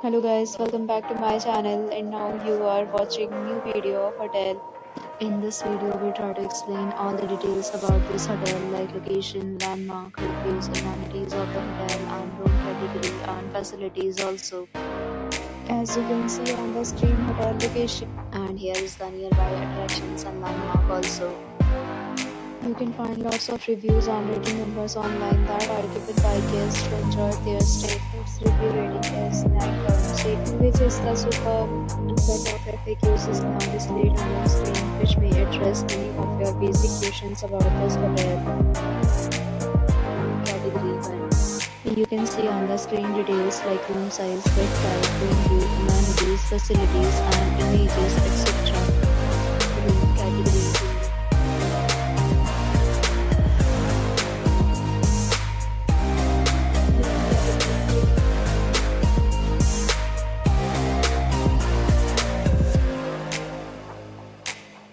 Hello guys, welcome back to my channel and now you are watching new video of hotel. In this video we try to explain all the details about this hotel like location, landmark, reviews, amenities of the hotel and room category and facilities also. As you can see on the screen hotel location and here is the nearby attractions and landmark also. You can find lots of reviews and rating numbers online that are given by guests who enjoyed their stay. Its review rating is 9.8, which is the superb, and the no traffic use is now displayed on your screen, which may address many of your basic questions about this hotel. Category 1. You can see on the screen details like room size, bed type, room view, amenities, facilities, and images, etc. Room category 2.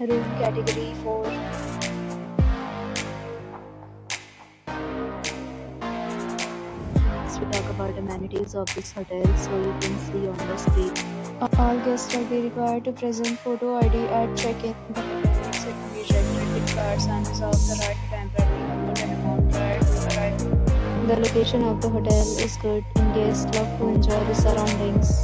Room category 4. Next we talk about amenities of this hotel, so you can see on the screen. All guests will be required to present photo ID at check-in. The hotel accepts major credit cards and reserves the right to temporarily hold an amount prior to arrival. The location of the hotel is good and guests love to enjoy the surroundings.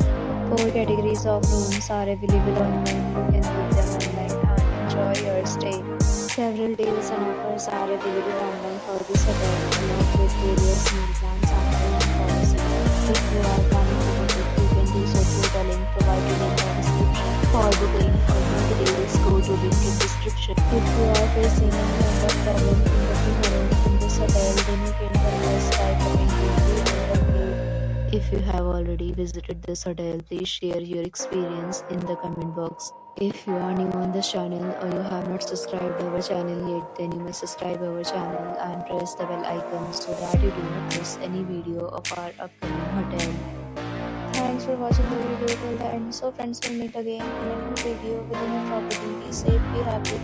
4 categories of rooms are available online. You can book them online and enjoy your stay. Several deals and offers are available online for this hotel, along with various meal plans and payment policies. If you are planning to visit, you can do so through the link provided in the description. For booking or more details, go to link in description. If you are facing any kind of problem in booking a room in this hotel, then you can tell us by commenting. We will help you. If you have already visited this hotel, please share your experience in the comment box. If you are new on this channel or you have not subscribed our channel yet, then you must subscribe our channel and press the bell icon so that you do not miss any video of our upcoming hotel. Thanks for watching the video till the end. So friends, will meet again in a new video with a new property. Be safe, be happy.